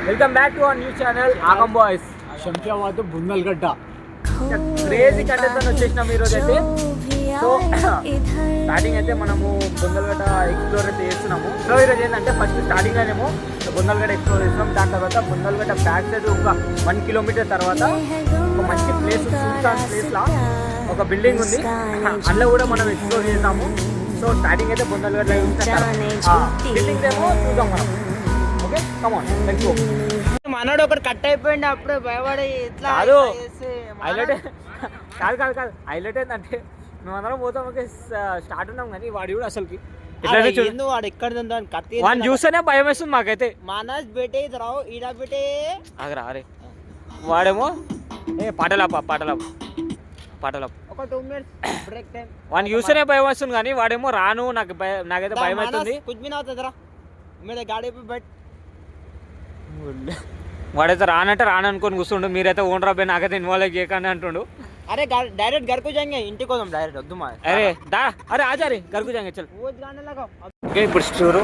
Welcome back to our new channel ఆగం boys. Shamshabad బుందల్గడ్డ crazy content వచ్చేసినాం ఈరోజు అయితే. సో స్టార్టింగ్ అయితే మనము బుందల్గడ్డ ఎక్స్ప్లోర్ అయితే చేస్తున్నాము. సో ఈరోజు ఏంటంటే ఫస్ట్ స్టార్టింగ్ అనేమో బుందల్గడ్డ ఎక్స్ప్లోర్ చేస్తున్నాం. దాని తర్వాత బుందల్గడ్డ బ్యాక్ సైడ్ ఒక 1 కిలోమీటర్ తర్వాత ఒక మంచి ప్లేస్, సుల్తాన్ ప్లేస్లా ఒక బిల్డింగ్ ఉంది. అందులో కూడా మనం ఎక్స్ప్లోర్ చేసాము. సో స్టార్టింగ్ అయితే బుందల్గడ్డ బిల్డింగ్స్ ఏమో చూద్దాం మనం. Okay come on let's go. మనోడు ఒకటి కట్ అయిపోయింది అప్పుడే భయపడి ఇట్లా కాదు హైలైట్ కాదు హైలైట్ ఏంటంటే మేమందరం పోతాం. ఓకే స్టార్ట్ ఉన్నాం కానీ వాడు కూడా అసలుకి వాడు ఎక్కడ కత్తి వాడిని చూస్తేనే భయం వేస్తుంది మాకైతే. మానస్ బేటే రావు ఈడ బేటే ఆగరా అరే వాడేమో పాటలాప ఒక 2 minutes బ్రేక్ టైం. వాడిని చూస్తేనే భయం వస్తుంది కానీ వాడేమో రాను నాకైతే భయం అవుతుంది. కుछ भी ना होता जरा मेरे गाड़ी पे बैठ. వాడైతే రాననుకొని కూర్చుండు. మీరైతే ఓనరా పోయి నాకైతే ఇన్వాల్వ్ చేయకండి అంటుండు. అరే డైరెక్ట్ घर को जाएंगे ఇంటికి పోదాం డైరెక్ట్ వద్దు మా. అరే ఆచారి घर को जाएंगे चल. वो गाने लगा. ఓకే ఇప్పుడు స్టోరు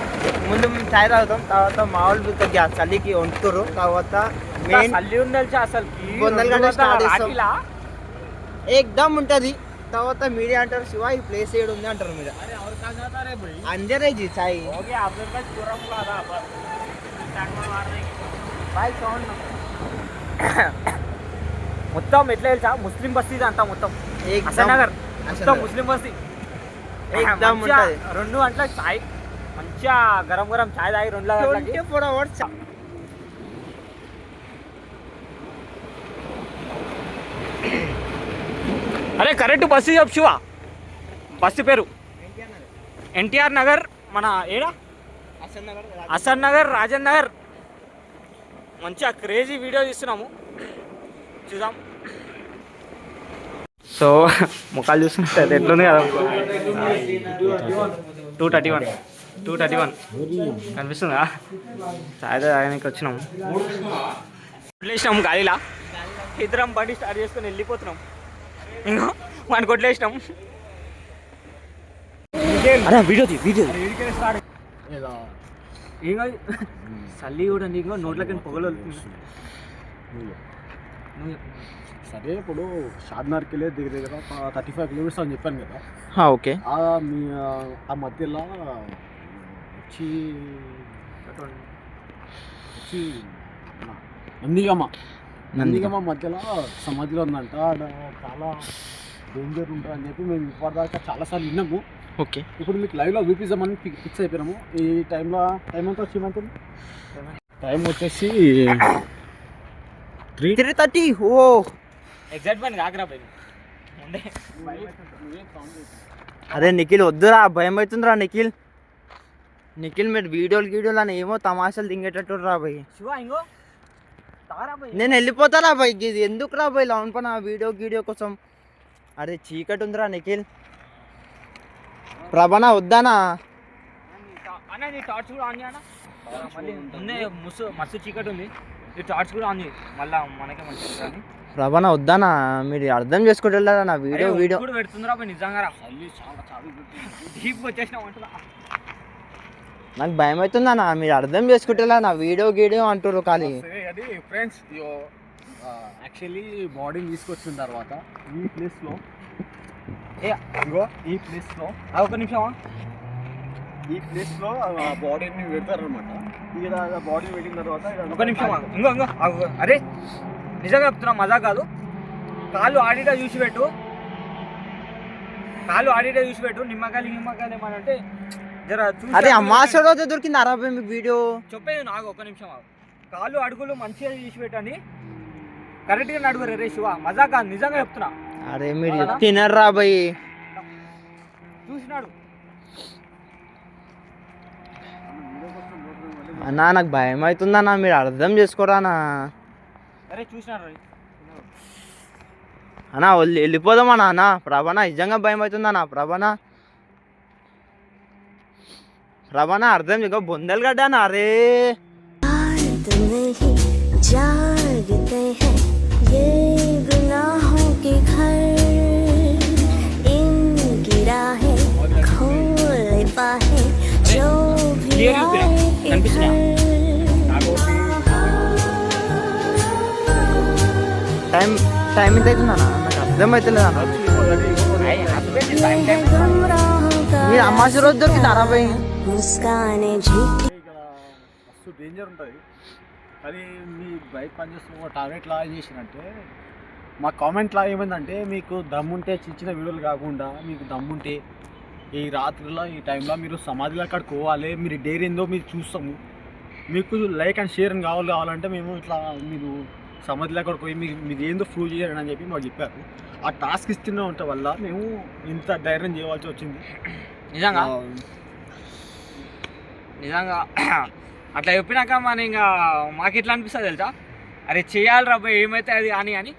ముందు చాయ్ తాగుతాం, తర్వాత మామూలు గ్యాస్ చల్లికి వండుతారు, తర్వాత మెయిన్ చల్లి ఉంది తెలిసి అసలు బొందల్గడ్డ స్టార్ట్ చేస్తాం. ఏకదమ్ ఉంటది. తర్వాత మీడియా అంటారు శివ ఈ ప్లేస్ ఏడు ఉంది అంటారు మీరు. అందరే జీ చాయ్ మొత్తం ఎట్లా తెలుసా ముస్లిం బస్తీ అంతా మొత్తం నగర్ మొత్తం ముస్లిం బస్తీ. 2 గంటల చాయ్ మంచిగా గరం చాయ్ తాగి 2 గంటలకి 24 hours. అరే కరెక్ట్ బస్సు చెప్పు శివ. బస్సు పేరు ఎన్టీఆర్ నగర్. మన ఏడా హసన్ నగర్, రాజన్ నగర్. మంచిగా క్రేజీ వీడియో తీస్తున్నాము, చూద్దాం. సో ముఖాలు చూస్తుంటే ఎట్లుంది కదా. 231 కనిపిస్తుందా? చాయ్ తాగడానికి వచ్చినాము. కొట్లేసినాం గాలిలా. ఇద్దరం బండి స్టార్ట్ చేసుకొని వెళ్ళిపోతున్నాం. ఇంకో మన కొట్లేసినాం. అరే వీడియో ఇంకా చల్లి కూడా నీకు నోట్లకి పొగలు వెళ్తుంది. సరే ఇప్పుడు షాద్నగర్కి వెళ్ళి దగ్గర 35 కిలోమీటర్స్ అని చెప్పాను కదా. ఓకే ఆ మధ్యలో వచ్చి నందిగమ్మ మధ్యలో సమాధిలో ఉందంట. చాలా డేంజర్ ఉంటుంది అని చెప్పి మేము ఇప్పటిదాకా చాలాసార్లు విన్నాము. ఓకే ఇప్పుడు మీకు లైవ్లో చూపిద్దామని ఫిక్స్ అయిపోయినాము. ఈ టైం ఎంత వచ్చేమంటుంది? టైం వచ్చేసి 3:30. ఓ ఎగ్జైట్మెంట్ కాకరా పోయి. అరే నిఖిల్ వద్దురా, భయం అవుతుందిరా నిఖిల్. మీరు వీడియోలు అని ఏమో తమాషాలు దింగేటట్టు రా భయ్. శివ ఇంకో నేను వెళ్ళిపోతారా భయ్. ఇది ఎందుకు రా భయ్ లాన్ పని వీడియో కోసం. అరే చీకటి ఉందిరా నిఖిల్. ప్రభనా వద్దానా అన్న నీ టార్చ్ కూడా ఆన్ చేయనా? మళ్ళీ ముందే మస్తు చీకటి ఉంది. ఈ టార్చ్ కూడా ఆన్ చేయి మళ్ళీ మనకే మంచిది. కానీ ప్రభనా వద్దానా, మీరు అర్థం చేసుకుంటారా నా వీడియో కూడా పెడుతుందిరా నిజంగా. డీప్ వచ్చేసినాం అంటున్నా. నాకు భయం అవుతుందన్నా, మీరు అర్థం చేసుకుంటా నా వీడియో అంటారు. కానీ అది ఫ్రెండ్స్ యాక్చువల్లీ బాడీని తీసుకొచ్చిన తర్వాత ఈ ప్లేస్లో ఒక నిమిషం ఈ ప్లేస్లో బాడీని పెడతారనమాట. ఇక్కడ బాడీ పెట్టిన తర్వాత ఒక నిమిషం ఇంకో అరే నిజంగా చెప్తున్నా, మజా కాదు. కాళ్ళు ఆడిటా చూసి పెట్టు. నిమ్మకాయలు ఏమనంటే జర అదే అమ్మాస రోజు దొరికింది అరవై మీకు వీడియో చెప్పేది నాకు. ఒక నిమిషం కాళ్ళు అడుగులు మంచిగా చూసి పెట్టని కరెక్ట్గా నడుగురు. రే శివ మజా కాదు, నిజంగా చెప్తున్నా. అరే మీరు తినర్రా భయ్. చూసినాడు అన్నా, నాకు భయం అవుతుందన్నా, మీరు అర్థం చేసుకోరానా. అరే చూసినారు అన్నా వెళ్ళిపోదామన్నా. అన్న ప్రభనా నిజంగా భయం అవుతుందన్నా. ప్రభనా అర్థం చేసుకో. బొందల్గడ్డ అన్న. అరే టైం టైం ఎంత అవుతుందన్నా నాకు అర్థమవుతలేదు అన్న మీరు అమ్మాసి రోజు దొరికిందారా పోయి ఇక్కడ మస్తు డేంజర్ ఉంటుంది. కానీ మీ బైక్ పనిచేస్తున్న టార్గెట్ లా ఏం చేసినంటే మా కామెంట్లో ఏమైందంటే మీకు దమ్ముంటే చిన్న చిన్న వీడియోలు కాకుండా మీకు దమ్ముంటే ఈ రాత్రిలో ఈ టైంలో మీరు సమాధిలో అక్కడికి పోవాలి, మీరు డేర్ ఏందో మీరు చూస్తాము, మీకు లైక్ అండ్ షేర్ అని కావాలంటే మేము ఇట్లా మీరు సమాధిలో అక్కడికి పోయి మీరు ఏందో ప్రూవ్ చేయాలని అని చెప్పి మాకు చెప్పారు. ఆ టాస్క్ ఇస్తూనే ఉండటం వల్ల మేము ఇంత ధైర్యం చేయవలసి వచ్చింది. నిజంగా నిజంగా అట్లా చెప్పినాక మన ఇంకా మాకు ఎట్లా అనిపిస్తుంది తెలుసా, అరే చేయాలి రాబోయే ఏమైతే అది అని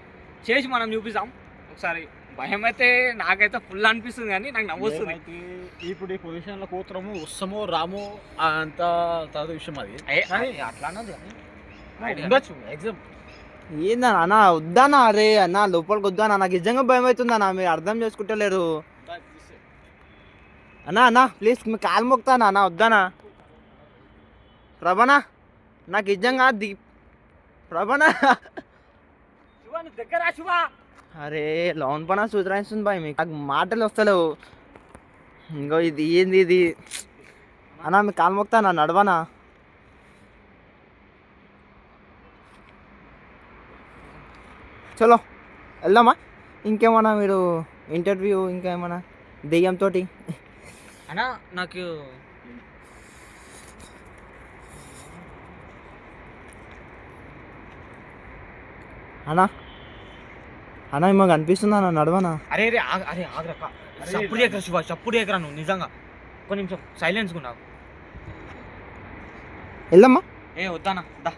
చేసి మనం చూపిస్తాం ఒకసారి. భయం అయితే నాకైతే ఫుల్ అనిపిస్తుంది కానీ నాకు నవ్వొస్తుంది. ఇప్పుడు ఈ పొజిషన్లో కూతురము వస్తామో రామో అంత తర్వాత విషయం అది అట్లా అన్నది ఉండొచ్చు ఎగ్జామ్. ఏందన్నా అన్న వద్దానా? అరే అన్న లోపలికి వద్దానా? నాకు నిజంగా భయం అవుతుందన్నా, మీరు అర్థం చేసుకుంటలేరు అన్నా. అన్న ప్లీజ్ మీ కాలు మొక్తానా అన్న, వద్దానా? ప్రభనా నాకు నిజంగా ప్రభనా దగ్గర అరే లోన్ పనా సూచరాయిస్తుంది బాయ్, మీకు నాకు మాటలు వస్తలేవు. ఇంకో ఇది ఏంది ఇది అన్నా, మీ కాలు మొక్తానా, నడవనా? చలో వెళ్దామా? ఇంకేమన్నా మీరు ఇంటర్వ్యూ ఇంకేమన్నా దెయ్యంతో అన్నా? నాకు అన్నా అన్నా ఏమో కనిపిస్తుందా అన్న, నడవనా? అరే అరే అరే ఆగ్రక్క, చప్పుడు ఎకరా శివ, చప్పుడు ఎకరా నువ్వు నిజంగా. కొన్ని నిమిషం సైలెన్స్ ఉన్నావు. వెళ్దామా? ఏ వద్దానా దా.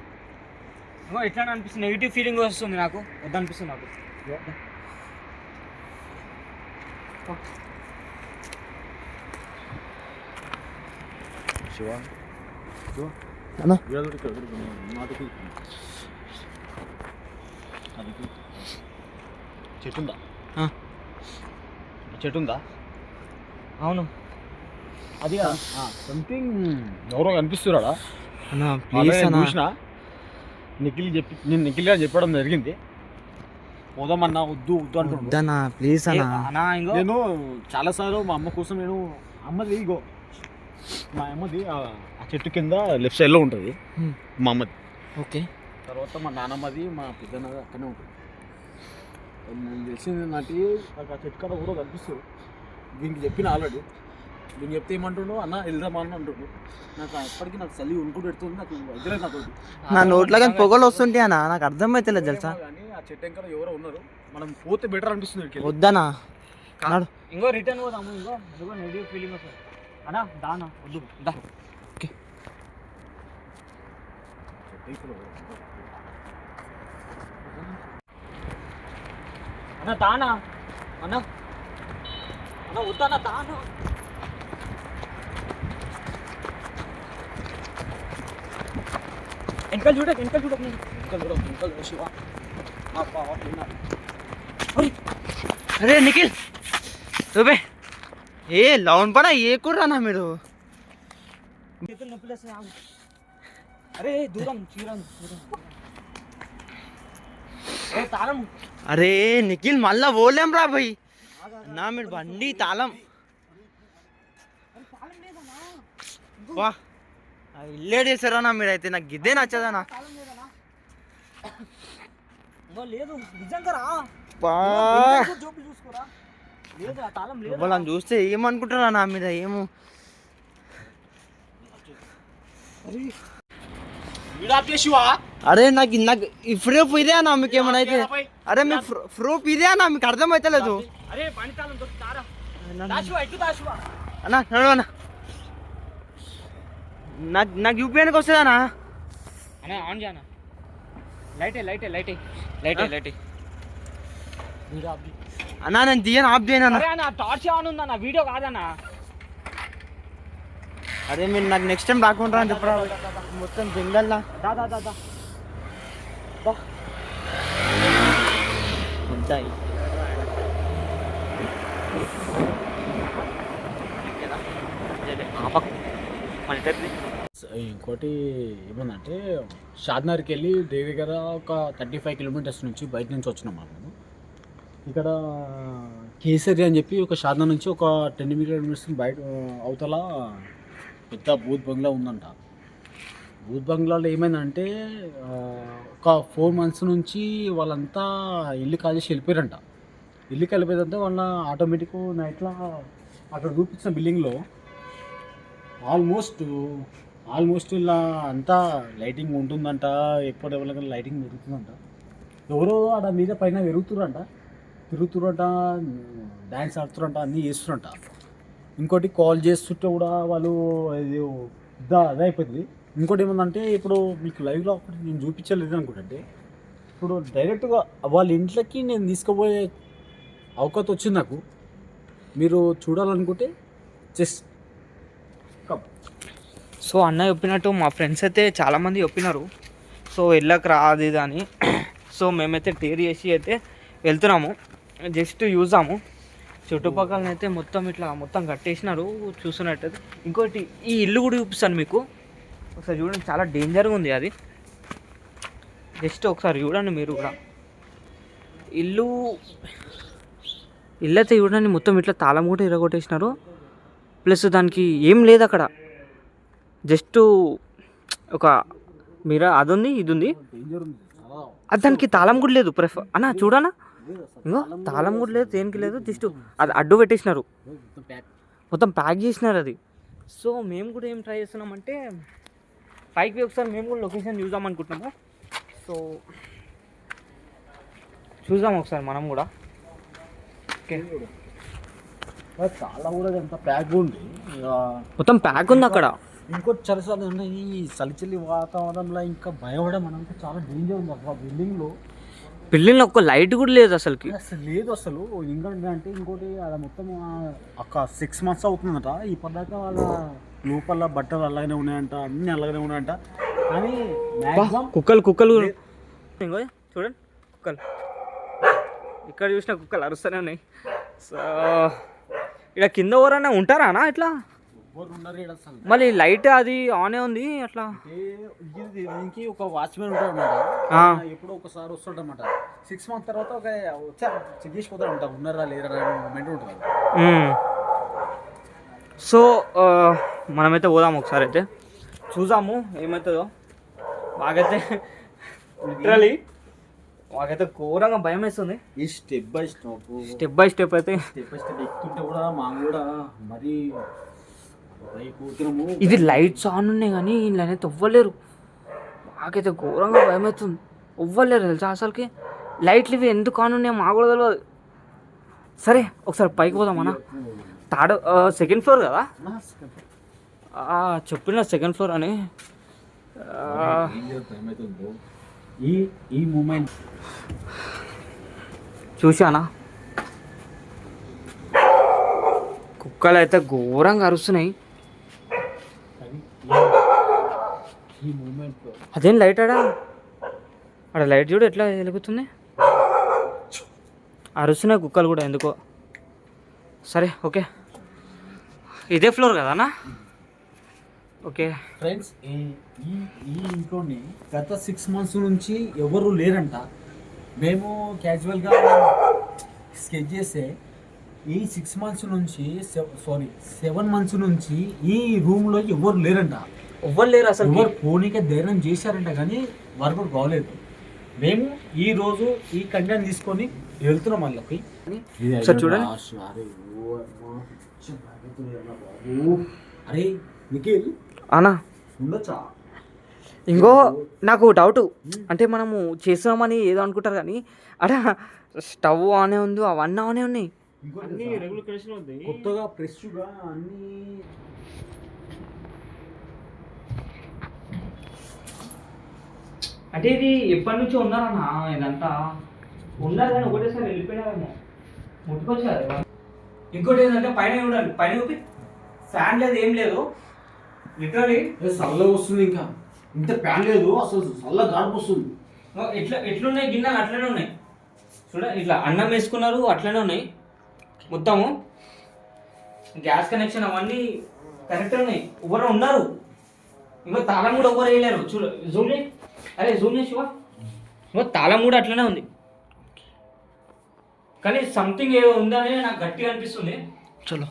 ఎట్లా అనిపిస్తుంది, నెగిటివ్ ఫీలింగ్ వస్తుంది నాకు, వద్దనిపిస్తుంది నాకు. శివ అన్నా చెట్టుందా? చెట్టుందా? అవును అది సంథింగ్ ఎవరో కనిపిస్తున్నాడా అన్నా ప్లీజ్ అన్నా. చూసినా నిఖిల్ గారు చెప్పడం జరిగింది, పోదామన్నా వద్దు వద్దు అంటున్నాడు. వద్దన్నా ప్లీజ్ అన్నా. నేను చాలాసార్లు మా అమ్మ కోసం నేను అమ్మది ఇగో మా అమ్మది ఆ చెట్టు కింద లెఫ్ట్ సైడ్లో ఉంటుంది మా అమ్మది. ఓకే. తర్వాత మా నాన్నమ్మది మా పెద్దన్నది అక్కడనే ఉంటుంది. నేను తెలిసింది ఏంటంటే నాకు ఆ చెట్టు కన్నా కూడా కనిపిస్తుంది. దీనికి చెప్పిన ఆల్రెడీ, దీనికి చెప్తే ఏమంటుండో అన్న వెళ్దామా అని అంటుండు. నాకు ఎప్పటికీ నాకు చలి ఉనుకు పెడుతుంది, నాకు వదిలేదు నాకు. నా నోట్లో కానీ పొగలు వస్తుంటే అన్న నాకు అర్థమైతలేదు తెలుసా. కానీ ఆ చెట్టు ఇంకా ఎవరో ఉన్నారు, మనం పోతే బెటర్ అనిపిస్తుంది. వద్దనా? ఇంకో రిటర్న్ పోదాము, ఇంకో నెగిటివ్ ఫీలింగ్ వస్తుంది అన్నా. దానా వద్దు దా. ఓకే. అన్న తానా అన్న, అన్న వద్దన్న తానా. వెనకాల చూడ శివ. అరే నిఖిల్ చూపే ఏ లౌన్ పనా ఏ కూరనా మీరు? అరే దూరం తాళం. అరే నిఖిల్ మళ్ళా పోలేం రా భయ్ నా, మీరు బండి తాళం. వా ఇల్లే చేశారా మీరైతే, నాకు గిద్దే నచ్చదనా. లేదు నిజంగా రా, చూసుకోరా. లేదు ఆ తాళం లేదు. వాళ్ళని చూస్తే ఏమనుకుంటారా నా మీద ఏమో. అరే నాకు నాకు ఈ ప్రూఫ్ ఇదే అన్న, మీకు ఏమైనా అయితే. అరే మీ ప్రూఫ్ ఇదే అన్న, మీకు అర్థమైతలేదు. అన్నా నడవనా, నాకు యూపీఐకి వస్తుందన్నా. ఆన్ చేయనా? లైట్ అన్నా నేను తీయను, ఆఫ్ చేయను అన్న. టార్చ్ ఆన్ ఉందన్న, వీడియో కాదన్నా. అరే మీరు నాకు నెక్స్ట్ టైం రాకుండా అని చెప్పరా, మొత్తం జంగల్లా. ఉంటాయి ఇంకోటి ఏమందంటే షాద్నగర్కి వెళ్ళి దగ్గర ఒక 35 కిలోమీటర్స్ నుంచి బయట నుంచి వచ్చినాం మేము. ఇక్కడ కేసరి అని చెప్పి ఒక షాద్నగర్ నుంచి ఒక 10 కిలోమీటర్స్ బయట అవతల పెద్ద బూత్ బంగ్లా ఉందంట. బూత్ బంగ్లాలో ఏమైందంటే ఒక 4 months నుంచి వాళ్ళంతా ఇల్లు కాజేసి వెళ్ళిపోయారంట. ఇల్లుకి వెళ్ళిపోయిందంటే వాళ్ళ ఆటోమేటిక్ నైట్లో అక్కడ చూపించిన బిల్డింగ్లో ఆల్మోస్ట్ ఇలా అంతా లైటింగ్ ఉంటుందంట. ఎప్పుడు ఎవరికైనా లైటింగ్ పెరుగుతుందంట. ఎవరో ఆడ మీద పైన తిరుగుతురంట, డ్యాన్స్ ఆడుతురంట, అన్నీ చేస్తురంట. ఇంకోటి కాల్ చేస్తుంటే కూడా వాళ్ళు ఇది అదే అయిపోతుంది. ఇంకోటి ఏమందంటే ఇప్పుడు మీకు లైవ్లో ఒకటి నేను చూపించలేదు అనుకుంటే, ఇప్పుడు డైరెక్ట్గా వాళ్ళ ఇంట్లోకి నేను తీసుకుపోయే అవకాశం వచ్చింది నాకు. మీరు చూడాలనుకుంటే జస్ట్ సో అన్న చెప్పినట్టు మా ఫ్రెండ్స్ అయితే చాలామంది చెప్పినారు, సో వెళ్ళక రాదు ఇది అని. సో మేమైతే టేర్ చేసి అయితే వెళ్తున్నాము, జస్ట్ చూసాము. చుట్టుపక్కలనైతే మొత్తం కట్టేసినారు చూస్తున్నట్టయితే. ఇంకోటి ఈ ఇల్లు కూడా చూపిస్తాను మీకు, ఒకసారి చూడండి. చాలా డేంజర్గా ఉంది అది, జస్ట్ ఒకసారి చూడండి మీరు కూడా. ఇల్లు అయితే చూడండి, మొత్తం ఇట్లా తాళం కూడా ఇరగొట్టేసినారు. ప్లస్ దానికి ఏం లేదు అక్కడ, జస్ట్ ఒక మీరా అది ఉంది, ఇది ఉంది. అది దానికి తాళం కూడా లేదు. అన్న చూడనా, ఇంకో తాళం కూడా లేదు, దేనికి లేదు, జస్ట్ అది అడ్డు పెట్టేసినారు, మొత్తం ప్యాక్ చేసినారు అది. సో మేము కూడా ఏం ట్రై చేస్తున్నామంటే పైకి ఒకసారి మేము కూడా లొకేషన్ చూద్దాం అనుకుంటున్నాము. సో చూద్దాం ఒకసారి మనం కూడా. ఓకే, చాలా కూడా ఎంత ప్యాక్ ఉంది, మొత్తం ప్యాక్ ఉంది అక్కడ. ఇంకోటి చలిసార్లు ఉన్నాయి. ఈ చలి వాతావరణంలో ఇంకా భయపడే మనంటే చాలా డేంజర్ ఉంది అక్కడ. బిల్డింగ్లో ఒక లైట్ కూడా లేదు అసలుకి, లేదు అసలు. ఇంకోటి ఇంకోటి అది మొత్తం ఒక 6 months అవుతుందట. ఇప్పటిదాకా వాళ్ళ లోపల బట్టలు అలాగనే ఉన్నాయంట, అన్నీ అలాగనే ఉన్నాయంట. కానీ కుక్కలు ఇంకో చూడండి, కుక్కలు ఇక్కడ చూసిన కుక్కలు అరుస్తూనే ఉన్నాయి. సో ఇక్కడ కింద ఎవరైనా ఉంటారా అన్న ఇట్లా? మళ్ళీ లైట్ అది ఆనే ఉంది అట్లా. దీనికి ఒక వాచ్మెన్ ఉంటాడు అన్నమాట, ఎప్పుడో ఒకసారి వస్తాడు అన్నమాట. 6 months తర్వాత ఒక చెక్ చేసిపోతాడు అంట, ఉన్నారా లేరా మూమెంట్ ఉంటుంది. సో మనమైతే పోదాము ఒకసారి, అయితే చూసాము ఏమవుతుందో. మాకైతే లిటరలీ మాకైతే ఘోరంగా భయం వేస్తుంది. ఈ స్టెప్ బై స్టెప్ అయితే ఎక్కుతుంటే కూడా మాకు కూడా మరీ ఇది లైట్స్ ఆన్ ఉన్నాయి కానీ వీళ్ళనైతే ఎవ్వలేరు. మాకైతే ఘోరంగా భయం అవుతుంది, ఎవ్వలేరు తెలుసా అసలుకి. లైట్లు ఇవి ఎందుకు ఆన్ ఉన్నాయి మాకు కూడా తెలియదు. సరే ఒకసారి పైకి పోదాం అన్న. సెకండ్ ఫ్లోర్ కదా చెప్పిన, సెకండ్ ఫ్లోర్ అని. ఈ మూమెంట్ చూశానా, కుక్కలు అయితే ఘోరంగా అరుస్తున్నాయి. అదేం లైట్ ఆడ లైట్ చూడు ఎట్లా వెలుగుతుంది. అరుస్తున్నాయి కుక్కలు కూడా ఎందుకో. సరే ఓకే, ఇదే ఫ్లోర్ కదా అన్న? ఓకే ఫ్రెండ్స్, ఈ ఇంట్లోని గత 6 months నుంచి ఎవరు లేరంట. మేము క్యాజువల్గా స్కెచ్ చేస్తే ఈ 6 months నుంచి 7 months నుంచి ఈ రూమ్లో ఎవరు లేరంట. ఎవ్వరు లేరు అసలు. ఎవరు పోనీకే ధైర్యం చేశారంట కానీ వారు కూడా బాగలేదు. మేము ఈ రోజు ఈ కంటెంట్ తీసుకొని వెళ్తున్నాం వాళ్ళకి. చూడండి, అరే నిఖిల్ అన్నా ఉండొచ్చా? ఇంకో నాకు డౌట్, అంటే మనము చేస్తున్నామని ఏదో అనుకుంటారు కానీ అడ స్టవ్ ఆనే ఉంది, అవన్నీ ఆనే ఉన్నాయి. కొత్తగా ఫ్రెష్గా అన్నీ. అంటే ఇది ఎప్పటి నుంచో ఉన్నారన్నా, ఇదంతా ఉన్నారు కానీ ఒకటేసారి వెళ్ళిపోయారేమో, ముట్టుకొచ్చారు. ఇంకోటి ఏంటంటే పైన చూడండి, పైన చూపి ఫ్యాన్ లేదు, ఏం లేదు. లిటరలీ చల్లగా వస్తుంది, ఇంకా ఇంత ఫ్యాన్ లేదు అసలు, చల్ల గాడుపు వస్తుంది. ఎట్లున్నాయి గిన్నెలు అట్లనే ఉన్నాయి చూడండి, ఇట్లా అన్నం వేసుకున్నారు అట్లనే ఉన్నాయి మొత్తము. గ్యాస్ కనెక్షన్ అవన్నీ కరెక్ట్ ఉన్నాయి. ఎవరు ఉన్నారు ఇంకో తాళం కూడా ఎవరు వేయలేరు. చూడు జూమ్ చేయి. అరే జూమ్ చేయి శివ. ఇంకో తాళం కూడా అట్లనే ఉంది, కానీ సంథింగ్ ఏదో ఉందని నాకు గట్టిగా అనిపిస్తుంది. చలో.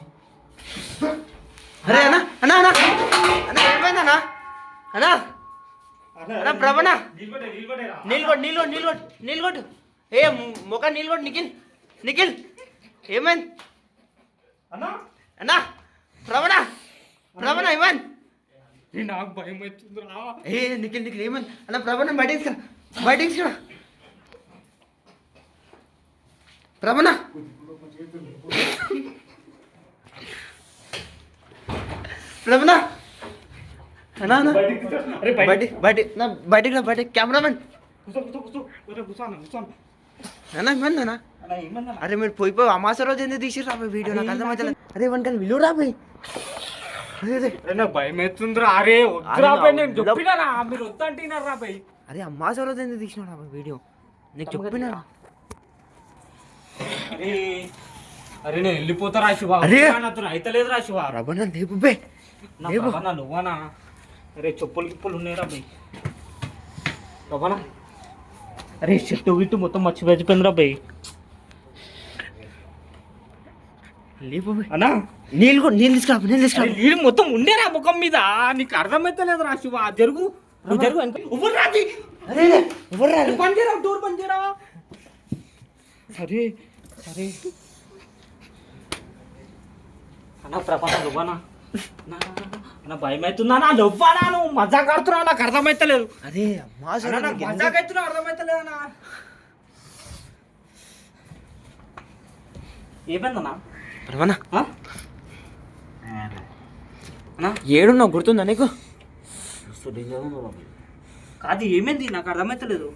అరే అన్నా అన్నా అన్నా అన్నా ఏమైందన్నా? అన్నా అన్నా ప్రభనా నీళ్ళగొట్టు. ఏ మొక్క నీళ్ళగొట్టు. నిఖిల్ ఏమైంది అన్నా? అన్నా? ప్రభనా ఏమైంది? నాకు భయం అవుతుందిరా. ఏ నిఖిల్ ఏమైంది అన్న? ప్రభనా బయటికి తీసుకురా. ప్రభనా ప్రభనా అన్నా అన్నా బయటికి కెమెరామెన్ అన్నా ఏమన్నా ఏమన్నా? అరే మీరు పోయి అమాస రోజు ఎందుకు తీసిర్రు రాబోయ్ వీడియో? నాకు అర్థమవుతలేదు. అరే వన్ విలువ రాబోయ్. అదే నాకు భయం అవుతుందిరా. అరే వద్దురా బాయ్, నేను చెప్పినారా మీరు వద్దంటున్నారు రా బాయ్. అరే అమాస రోజు ఎందుకు తీసినావు రాబోయ్ వీడియో? నీకు చెప్పినా. అరే నేను వెళ్ళిపోతారా శివ? అరే అయితే లేదురా శివ. ప్రభనా లేపు బే. నువ్వనా? అరే చెప్పులు గిప్పులు ఉన్నాయిరా బాయ్. ప్రభనా అరే చెట్టు గిట్టు మొత్తం మర్చిపోయిందిరా బాయ్. లేపు అన్నా నీళ్ళు తీసుకురా. నీళ్ళు మొత్తం ఉండేరా ముఖం మీద. నీకు అర్థమైతే లేదు రా శివ. జరుగు జరుగు. అరే పని చేయరా, డోర్ పని చేయరా. సరే సరే అన్నా ప్రపంచ నువ్వనా? నా భయం అవుతుందా? నా నువ్వనా? నువ్వు మజాక్ ఆడుతున్నావు, నాకు అర్థమైతే లేదు. అరే అమాస మజాక్ అవుతున్నావు, అర్థమైతే లేదన్నా. ఏమైందన్నా? ప్రభనా అన్నా ఏడున్నావు గుర్తుందా నీకు? కాదు ఏమైంది నాకు అర్థమైతే లేదు.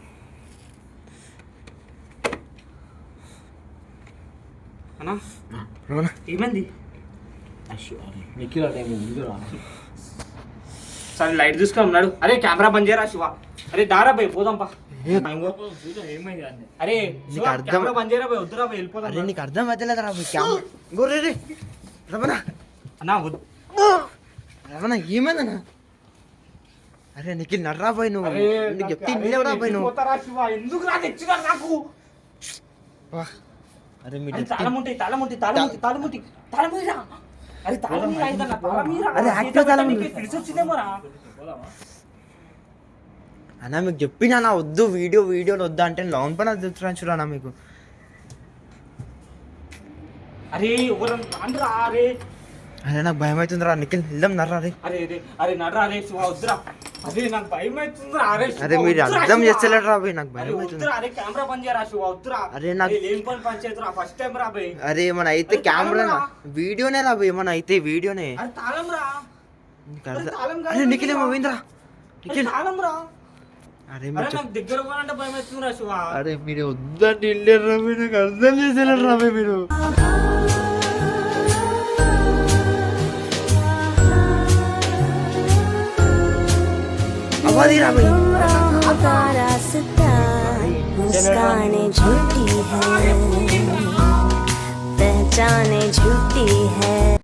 అన్నా ప్రభనా ఏమైంది? నిఖిల్ సరే లైట్ తీసుకొని ఉన్నాడు. అరే కెమెరా బంద్ చేయరా శివ. అరే దారా పోయి పోదాంపా. అరే కెమెరా బంద్ చేయరా పోయి. వద్దురా పోయి వెళ్ళిపోదాం. అరే నీకు అర్థం అవుతలేదు రా కెమెరా. ప్రభనా అన్నా వద్దు. ప్రభనా ఏమైందన్నా? అరే నిఖిల్ నర్రా పోయి నువ్వు. నీకు చెప్తే నీళ్ళెవరా పోయి నువ్వు? ఎందుకు రా తెచ్చినా నాకు? అరే మీరు అన్నా మీకు చెప్పినా నా వద్దు వీడియోలు వద్దా అంటే లోన్ పని అది తెచ్చురాను చూడనా మీకు. అరే అరే నాకు భయం అవుతుంది రా నిఖిల్ వెళ్దాం నర్రా. అరే నడ్రా రే శివ వద్దురా. అరే నాకు భయం అవుతుంది. అరే మీరు అర్థం చేస్తలేడు రా భయ్, నాకు భయం అవుతుంది. అరే కెమెరా బంద్ చేయరా శివ వద్దురా. అరే నాకు ఏం పని పని చేతురా ఫస్ట్ టైం రా భయ్. అరే ఏమన్నా అయితే కెమెరా వీడియోనే రా భయ్, ఏమన్నా అయితే వీడియోనే. అరే తాళం రా. అరే నిఖిల్ ఏమో పోయిందిరా. నిఖిల్ తాళం రా. అరే నాకు దగ్గర పోవాలంటే భయం అవుతుందిరా శివ. అరే మీరు వద్దంటే వెళ్ళారు రా భయ్, నాకు అర్థం చేసేలేరు రా భయ్ మీరు. मुस्काने झूठी है, पहचाने झूठी है.